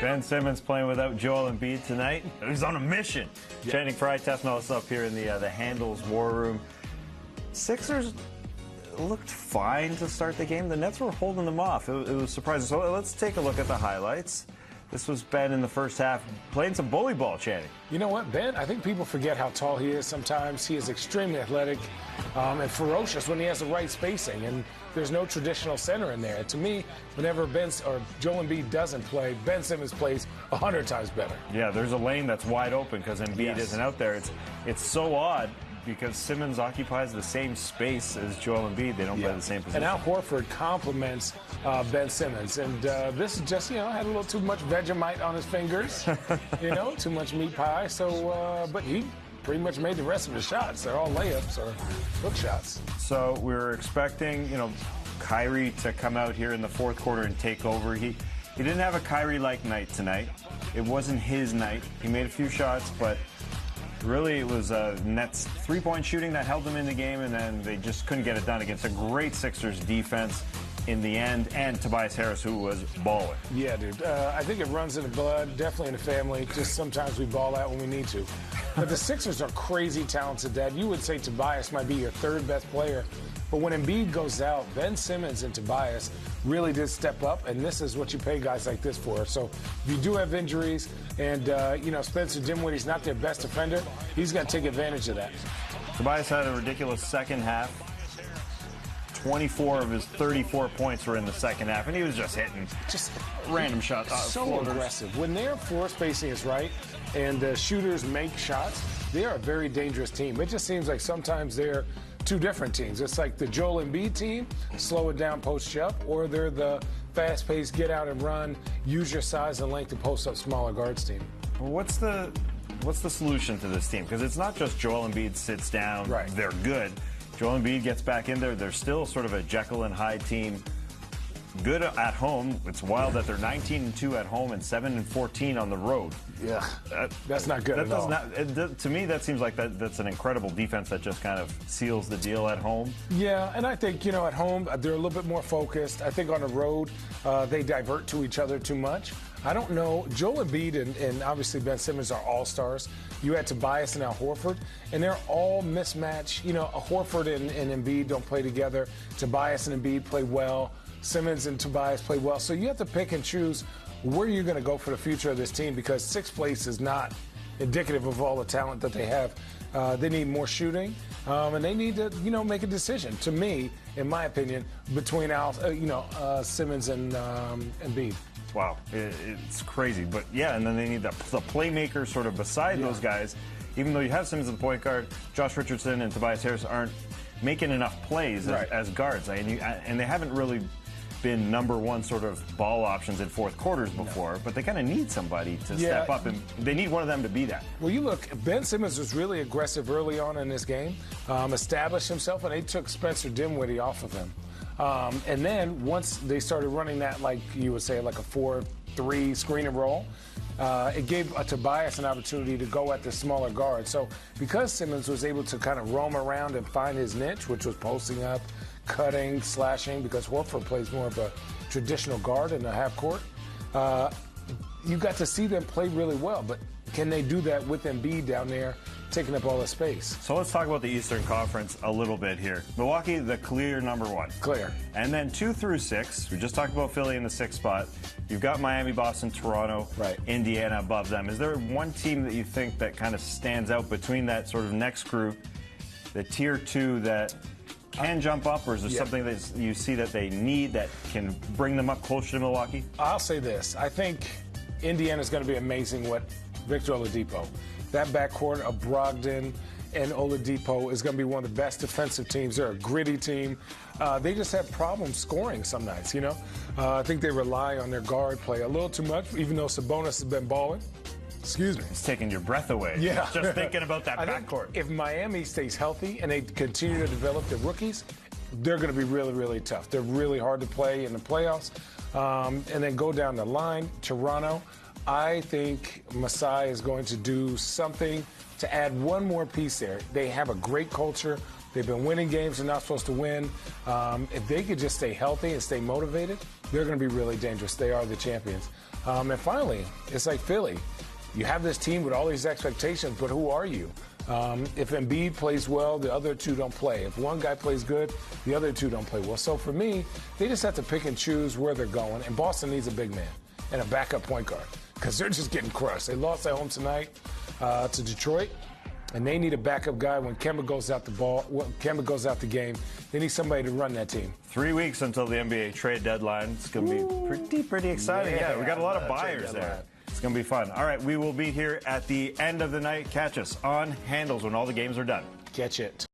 Ben Simmons playing without Joel Embiid tonight. He's on a mission. Yeah. Channing Frye testing all this up here in the Handles War Room. Sixers looked fine to start the game. The Nets were holding them off. It was surprising. So let's take a look at the highlights. This was Ben in the first half playing some bully ball, Channing. You know what, Ben? I think people forget how tall he is sometimes. He is extremely athletic and ferocious when he has the right spacing. And there's no traditional center in there. To me, whenever Joel Embiid doesn't play, Ben Simmons plays 100 times better. Yeah, there's a lane that's wide open because Embiid isn't out there. It's so odd because Simmons occupies the same space as Joel Embiid. They don't play the same position. And Al Horford complements Ben Simmons. And this is just, had a little too much Vegemite on his fingers, too much meat pie. So, but he pretty much made the rest of his shots. They're all layups or hook shots. So we were expecting, Kyrie to come out here in the fourth quarter and take over. He didn't have a Kyrie-like night tonight. It wasn't his night. He made a few shots, but really, it was Nets three-point shooting that held them in the game, and then they just couldn't get it done against a great Sixers defense in the end, and Tobias Harris, who was balling. Yeah, dude. I think it runs in the blood, definitely in the family. Just sometimes we ball out when we need to. But the Sixers are crazy talented, Dad. You would say Tobias might be your third best player. But when Embiid goes out, Ben Simmons and Tobias really did step up, and this is what you pay guys like this for. So if you do have injuries and, Spencer Dinwiddie's not their best defender, he's going to take advantage of that. Tobias had a ridiculous second half. 24 of his 34 points were in the second half, and he was just hitting random shots. So floaters. Aggressive. When their floor spacing is right and the shooters make shots, they are a very dangerous team. It just seems like sometimes they're two different teams. It's like the Joel Embiid team, slow it down, post you up, or they're the fast-paced, get out and run, use your size and length to post up smaller guards team. Well, what's the solution to this team? Because it's not just Joel Embiid sits down, they're good. Joel Embiid gets back in there. They're still sort of a Jekyll and Hyde team. Good at home. It's wild that they're 19-2 at home and 7-14 on the road. Yeah, that's not good at all. To me, that seems like that's an incredible defense that just kind of seals the deal at home. Yeah, and I think, at home, they're a little bit more focused. I think on the road, they divert to each other too much. I don't know. Joel Embiid and obviously Ben Simmons are all-stars. You had Tobias and Al Horford, and they're all mismatched. Horford and Embiid don't play together. Tobias and Embiid play well. Simmons and Tobias play well. So you have to pick and choose where you're going to go for the future of this team because sixth place is not indicative of all the talent that they have. They need more shooting, and they need to, make a decision. To me, in my opinion, between Simmons and Embiid. Wow, it's crazy. But, yeah, and then they need the playmaker sort of beside those guys. Even though you have Simmons at the point guard, Josh Richardson and Tobias Harris aren't making enough plays as guards. And they haven't really been number one sort of ball options in fourth quarters before, but they kind of need somebody to step up, and they need one of them to be that. Well, you look, Ben Simmons was really aggressive early on in this game, established himself, and they took Spencer Dinwiddie off of him. And then once they started running that, like you would say, like a 4-3 screen and roll, it gave Tobias an opportunity to go at the smaller guard. So because Simmons was able to kind of roam around and find his niche, which was posting up, cutting, slashing, because Horford plays more of a traditional guard in the half court, you got to see them play really well. But can they do that with Embiid down there taking up all the space? So let's talk about the Eastern Conference a little bit here. Milwaukee, the clear number one. Clear. And then 2 through 6. We just talked about Philly in the 6th spot. You've got Miami, Boston, Toronto, Indiana above them. Is there one team that you think that kind of stands out between that sort of next group, the tier 2 that can jump up, or is there something that you see that they need that can bring them up closer to Milwaukee? I'll say this. I think Indiana's going to be amazing with Victor Oladipo. That backcourt of Brogdon and Oladipo is going to be one of the best defensive teams. They're a gritty team. They just have problems scoring some nights, I think they rely on their guard play a little too much, even though Sabonis has been balling. Excuse me. It's taking your breath away. Yeah. Just thinking about that backcourt. If Miami stays healthy and they continue to develop their rookies, they're going to be really, really tough. They're really hard to play in the playoffs. And then go down the line, Toronto. I think Masai is going to do something to add one more piece there. They have a great culture. They've been winning games they're not supposed to win. If they could just stay healthy and stay motivated, they're going to be really dangerous. They are the champions. And finally, it's like Philly. You have this team with all these expectations, but who are you? If Embiid plays well, the other two don't play. If one guy plays good, the other two don't play well. So for me, they just have to pick and choose where they're going. And Boston needs a big man and a backup point guard because they're just getting crushed. They lost at home tonight to Detroit, and they need a backup guy when Kemba goes out the game. They need somebody to run that team. 3 weeks until the NBA trade deadline. It's going to be pretty exciting. Yeah, we got a lot of buyers there. It's going to be fun. All right, we will be here at the end of the night. Catch us on Handles when all the games are done. Catch it.